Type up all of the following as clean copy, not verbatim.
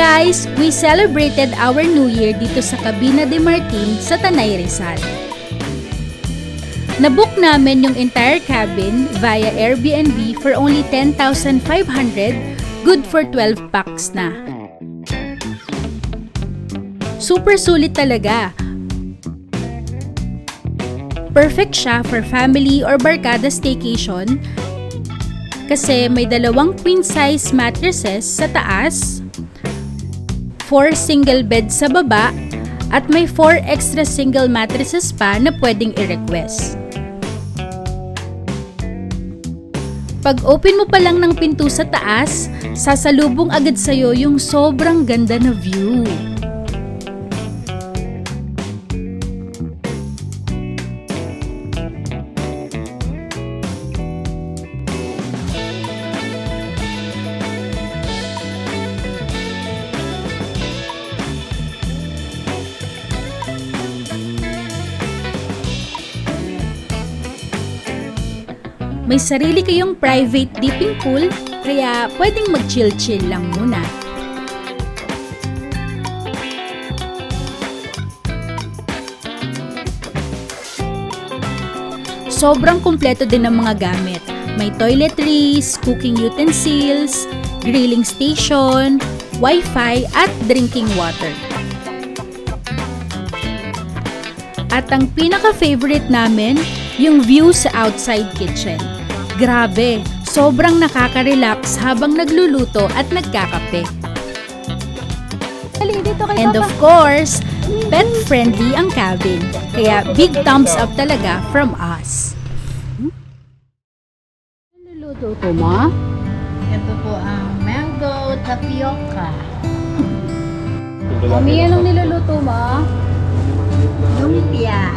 guys, we celebrated our New Year dito sa Cabina de Martin sa Tanay Rizal. Nabook namin yung entire cabin via Airbnb for only 10,500, good for 12 packs na. Super sulit talaga. Perfect siya for family or barkada staycation kasi may dalawang queen size mattresses sa taas, 4 single beds sa baba, at may 4 extra single mattresses pa na pwedeng i-request. Pag open mo pa lang ng pinto sa taas, sasalubong agad sa'yo yung sobrang ganda na view. May sarili kayong private dipping pool, kaya pwedeng mag-chill-chill lang muna. Sobrang kumpleto din ng mga gamit. May toiletries, cooking utensils, grilling station, wifi at drinking water. At ang pinaka-favorite namin, yung view sa outside kitchen. Grabe, sobrang nakaka-relax habang nagluluto at nagkakape. And of course, pet-friendly ang cabin. Kaya big thumbs up talaga from us. Luluto ko mo? Ito po ang mango tapioca. Mami, anong niluluto mo? Lumpia.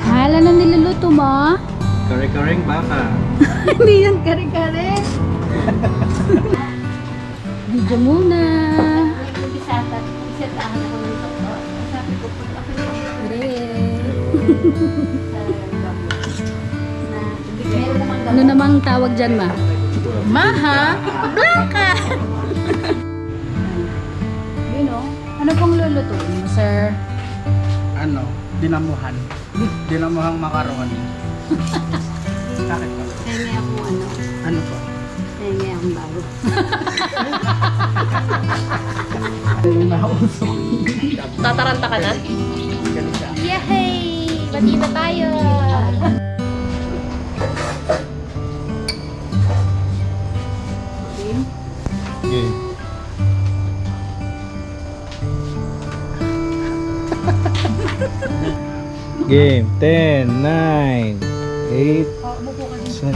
Mahal, anong niluluto mo? Kare-kareng baka. Hindi yan kare-kare. Video muna. Isatahan ako ng doktor. Sabi ko po ako Ano namang tawag dyan, ma? Maha? Blanca! Yun o. Ano pong lulutuin mo, sir? Dinamuhan. Dinamuhang macaroni. Bakit ba? Kaya ako ano? Ano po? Kaya ang bago. Tataranta ka na? Yay! Bati na tayo! Okay. Game 10, 9, 8, 7,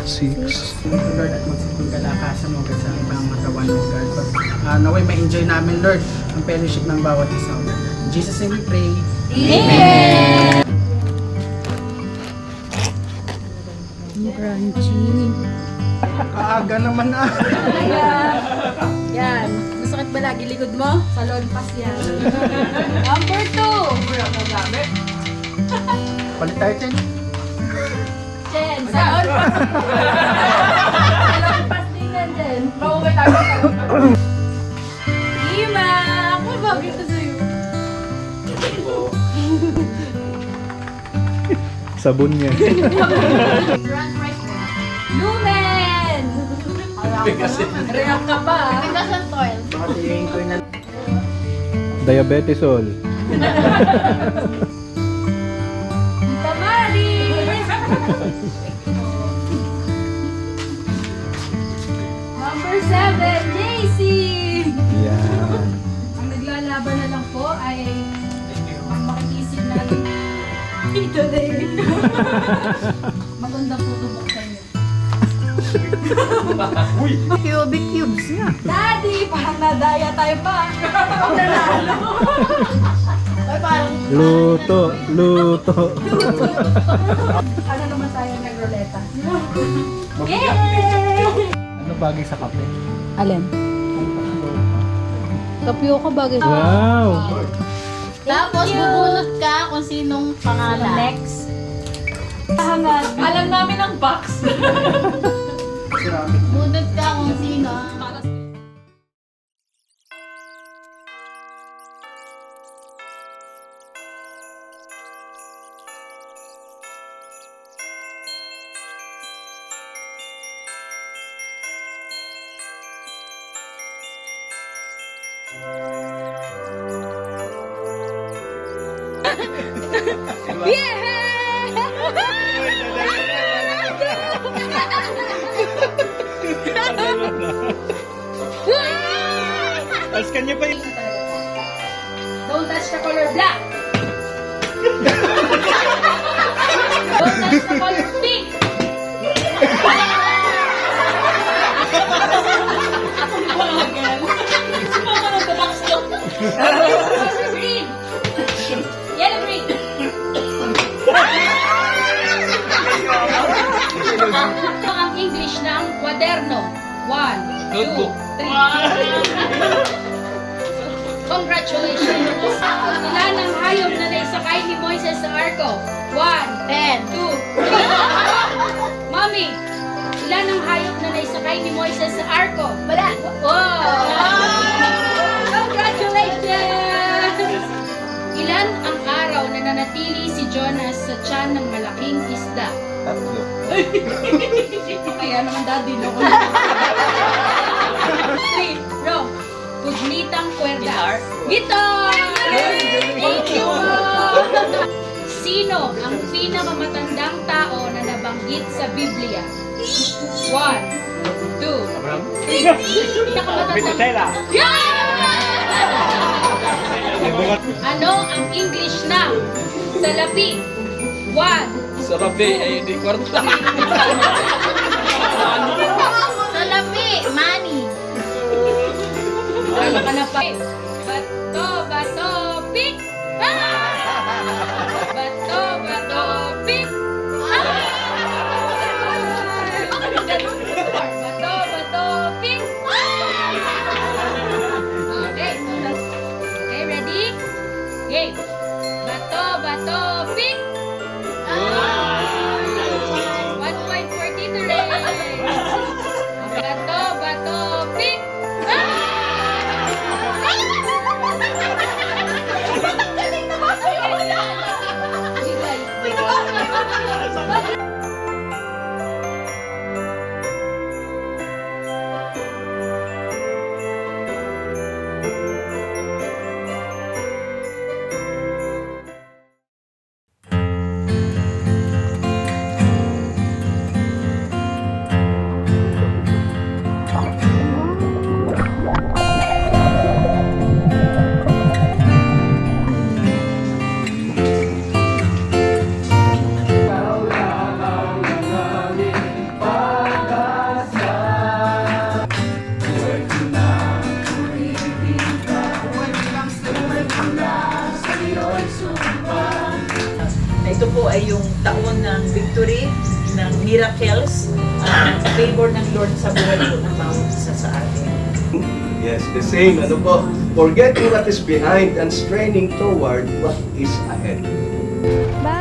6. Lord, at magsipong kalakasan mo sa ibang matawan mo, God. Naway ma-enjoy namin, Lord, ang fellowship ng bawat isa. In Jesus' name we pray. Amen! Crunchy. Kaaga naman ah. Yan. Masakit ba lagi likod mo? Sa lolpas yan. Number 2. Palit tayo, Chen. Chen, sa lolpas. Sa lolpas din yan, Chen. Mauwi tayo. Ima! Ako bagay ito sa'yo. Sabon niya. Lumen! React ka pa. Bigas ang toil. Diabetesol. Tamaris! Number 7, JC! Yan. Ang naglalaban na lang po ay ang makikisig natin. Ito din. Maganda po buksan niyo. Cubic cubes nga. Daddy, parang nadaya tayo pa. Ang nanalo. Ay, parang Luto. Ano naman tayo nagroleta? Yay! Ano bagay sa kape? Alin? Tapioca bagay. Wow! Tapos bubunot ka kung sinong pangalan. Next. Alam namin ang box. Bunot ka kung sino. As kanya pa yun. Don't touch the color black. Don't touch the color pink. Color green. Yellow green. Ito ang English ng kwaderno. 1, 2, 3. Congratulations! Ilan ang hayop na naisakay ni Moises sa arko? 1, 10. 2, 3. Mommy, ilan ang hayop na naisakay ni Moises sa arko? Wala. Oh! Congratulations! Ilan ang araw na nanatili si Jonas sa tiyan ng malaking isda? Tatlo. Kaya naman daddy, no? 3, wrong. Puglitang kwerda. Guitar! Thank you! Sino ang pinakamatandang tao na nabanggit sa Biblia? 1, 2, Abraham? 3. Pinakamatandang... Ano ang English ng salapi? 1, Sarabi ay di kwarta. Salapi. Money. wala ka na pa. Bato, bato, pick! Bato, bato, pick! Bato, bato, pick! Okay, okay, ready? Game! Bato, bato, pick! 1 point for Tito Ray! Bato, bato, pick! Ito po ay yung taon ng victory, ng miracles, favor ng Lord sa buhay po ng bawat isa sa atin. Yes, the same. Ano po? Forgetting what is behind and straining toward what is ahead. Bye!